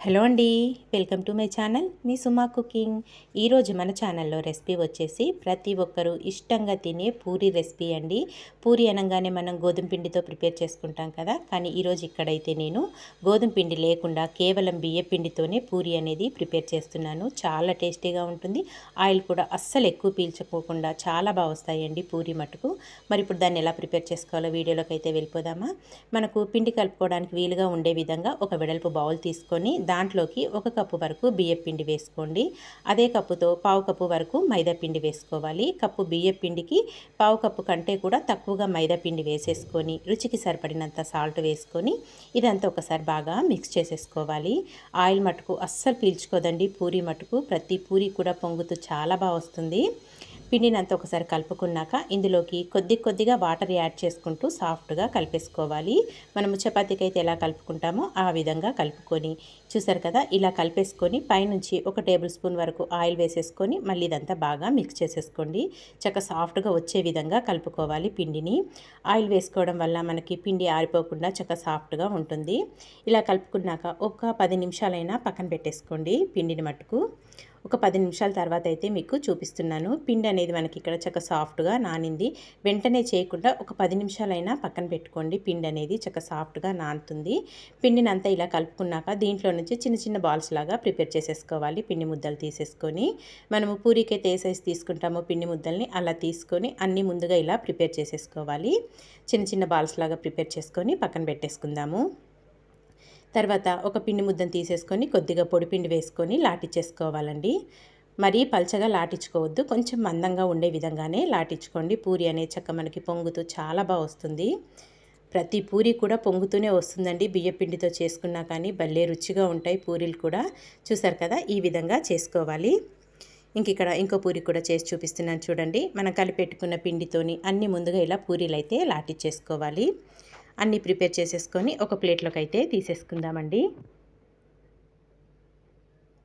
Hello అండి, welcome to my channel me Suma cooking. ఈరోజు మన ఛానల్లో రెసిపీ వచ్చేసి ప్రతి ఒక్కరూ ఇష్టంగా తినే పూరి రెసిపీ అండి. పూరి అనగానే మనం గోధుమ పిండితో ప్రిపేర్ చేసుకుంటాం కదా, కానీ ఈరోజు ఇక్కడైతే నేను గోధుమ పిండి లేకుండా కేవలం బియ్య పిండితోనే పూరి అనేది ప్రిపేర్ చేస్తున్నాను. చాలా టేస్టీగా ఉంటుంది. ఆయిల్ కూడా అస్సలు ఎక్కువ పీల్చుకోకుండా చాలా బాగా వస్తాయండి పూరి మటుకు. మరి ఇప్పుడు దాన్ని ఎలా ప్రిపేర్ చేసుకోవాలో వీడియోలోకి అయితే వెళ్ళిపోదామా. మనకు పిండి కలుపుకోవడానికి వీలుగా ఉండే విధంగా ఒక వెడల్పు బౌల్ తీసుకొని దాంట్లోకి 1 కప్పు వరకు బియ్యం పిండి వేసుకోండి. అదే కప్పుతో పావు కప్పు వరకు మైదా పిండి వేసుకోవాలి. కప్పు బియ్యం పిండికి పావు కప్పు కంటే కూడా తక్కువగా మైదా పిండి వేసేసుకొని రుచికి సరిపడినంత సాల్ట్ వేసుకొని ఇదంతా ఒకసారి బాగా మిక్స్ చేసేసుకోవాలి. ఆయిల్ మటుకు అస్సలు పీల్చుకోదండి పూరి మటుకు. ప్రతి పూరి కూడా పొంగుతూ చాలా బాగా వస్తుంది. పిండినంతా ఒకసారి కలుపుకున్నాక ఇందులోకి కొద్దిగా వాటర్ యాడ్ చేసుకుంటూ సాఫ్ట్గా కలిపేసుకోవాలి. మనము చపాతీకి అయితే ఎలా కలుపుకుంటామో ఆ విధంగా కలుపుకొని చూసారు కదా, ఇలా కలిపేసుకొని పైనుంచి 1 టేబుల్ స్పూన్ వరకు ఆయిల్ వేసేసుకొని మళ్ళీ ఇదంతా బాగా మిక్స్ చేసేసుకోండి. చక్కగా సాఫ్ట్గా వచ్చే విధంగా కలుపుకోవాలి పిండిని. ఆయిల్ వేసుకోవడం వల్ల మనకి పిండి ఆరిపోకుండా చక్కగా సాఫ్ట్గా ఉంటుంది. ఇలా కలుపుకున్నాక ఒక 10 నిమిషాలైనా పక్కన పెట్టేసుకోండి పిండిని మట్టుకు. ఒక 10 నిమిషాల తర్వాత అయితే మీకు చూపిస్తున్నాను. పిండి అనేది మనకి ఇక్కడ చక్కగా సాఫ్ట్గా నానింది. వెంటనే చేయకుండా ఒక 10 నిమిషాలైనా పక్కన పెట్టుకోండి. పిండి అనేది చక్కగా సాఫ్ట్గా నానుతుంది. పిండిని అంతా ఇలా కలుపుకున్నాక దీంట్లో నుంచి చిన్న బాల్స్ లాగా ప్రిపేర్ చేసేసుకోవాలి. పిండి ముద్దలు తీసేసుకొని మనము పూరీకి అయితే ఏ సైజ్ తీసుకుంటామో పిండి ముద్దల్ని అలా తీసుకొని అన్నీ ముందుగా ఇలా ప్రిపేర్ చేసేసుకోవాలి. చిన్న బాల్స్ లాగా ప్రిపేర్ చేసుకొని పక్కన పెట్టేసుకుందాము. తర్వాత ఒక పిండి ముద్దను తీసేసుకొని కొద్దిగా పొడిపిండి వేసుకొని లాటిచ్చేసుకోవాలండి. మరీ పల్చగా లాటించుకోవద్దు, కొంచెం మందంగా ఉండే విధంగానే లాటించుకోండి. పూరి అనేది చక్క మనకి పొంగుతూ చాలా బాగా వస్తుంది. ప్రతి పూరి కూడా పొంగుతూనే వస్తుందండి. బియ్య పిండితో చేసుకున్నా కానీ భలే రుచిగా ఉంటాయి పూరీలు కూడా. చూసారు కదా, ఈ విధంగా చేసుకోవాలి. ఇక్కడ ఇంకో పూరి కూడా చేసి చూపిస్తున్నాను చూడండి. మనం కలిపెట్టుకున్న పిండితోని అన్ని ముందుగా ఇలా పూరీలు అయితే లాటిచ్చేసుకోవాలి. అన్నీ ప్రిపేర్ చేసేసుకొని ఒక ప్లేట్లోకి అయితే తీసేసుకుందామండి.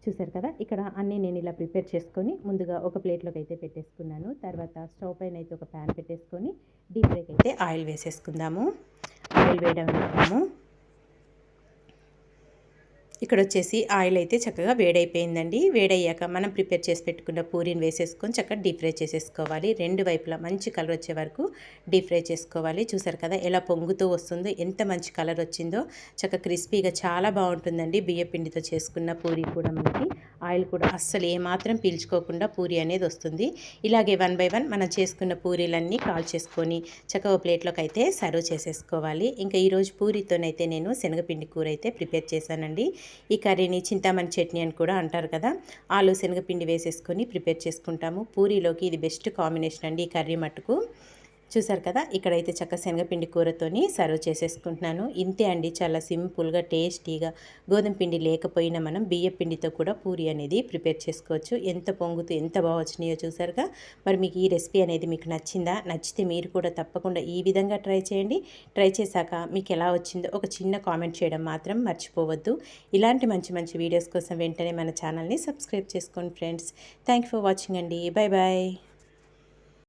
చూసారు కదా, ఇక్కడ అన్నీ నేను ఇలా ప్రిపేర్ చేసుకొని ముందుగా ఒక ప్లేట్లోకి అయితే పెట్టేసుకున్నాను. తర్వాత స్టవ్ పైన అయితే ఒక ప్యాన్ పెట్టేసుకొని డీప్ ఫ్రైకి అయితే ఆయిల్ వేసేసుకుందాము. ఆయిల్ వేయడం వేద్దాము. ఇక్కడ వచ్చేసి ఆయిల్ అయితే చక్కగా వేడైపోయిందండి. వేడయ్యాక మనం ప్రిపేర్ చేసి పెట్టుకున్న పూరీని వేసేసుకొని చక్కగా డీప్ ఫ్రై చేసేసుకోవాలి. 2 వైపులా మంచి కలర్ వచ్చే వరకు డీప్ ఫ్రై చేసుకోవాలి. చూసారు కదా ఎలా పొంగుతూ వస్తుందో, ఎంత మంచి కలర్ వచ్చిందో. చక్కగా క్రిస్పీగా చాలా బాగుంటుందండి. బియ్య పిండితో చేసుకున్న పూరీ కూడా మనకి ఆయిల్ కూడా అస్సలు ఏమాత్రం పీల్చుకోకుండా పూరీ అనేది వస్తుంది. ఇలాగే 1 బై 1 మనం చేసుకున్న పూరీలన్నీ కాల్ చేసుకొని చక్కగా ప్లేట్లోకి అయితే సర్వ్ చేసేసుకోవాలి. ఇంకా ఈరోజు పూరీతోనైతే నేను శనగపిండి కూర అయితే ప్రిపేర్ చేశానండి. ఈ కర్రీని చింతామణి చట్నీ అని కూడా అంటారు కదా. ఆలు శనగపిండి వేసేసుకొని ప్రిపేర్ చేసుకుంటాము. పూరీలోకి ఇది బెస్ట్ కాంబినేషన్ అండి ఈ కర్రీ మట్టుకు. చూసారు కదా, ఇక్కడైతే చక్క శనగపిండి కూరతోని సర్వ్ చేసేసుకుంటున్నాను. ఇంతే అండి, చాలా సింపుల్గా టేస్టీగా గోధుమ పిండి లేకపోయినా మనం బియ్య పిండితో కూడా పూరి అనేది ప్రిపేర్ చేసుకోవచ్చు. ఎంత పొంగుతూ ఎంత బాగా వచ్చినాయో చూసారుగా. మరి మీకు ఈ రెసిపీ అనేది మీకు నచ్చిందా? నచ్చితే మీరు కూడా తప్పకుండా ఈ విధంగా ట్రై చేయండి. ట్రై చేశాక మీకు ఎలా వచ్చిందో ఒక చిన్న కామెంట్ చేయడం మాత్రం మర్చిపోవద్దు. ఇలాంటి మంచి వీడియోస్ కోసం వెంటనే మన ఛానల్ని సబ్స్క్రైబ్ చేసుకోండి friends. Thank you for watching అండి. Bye bye.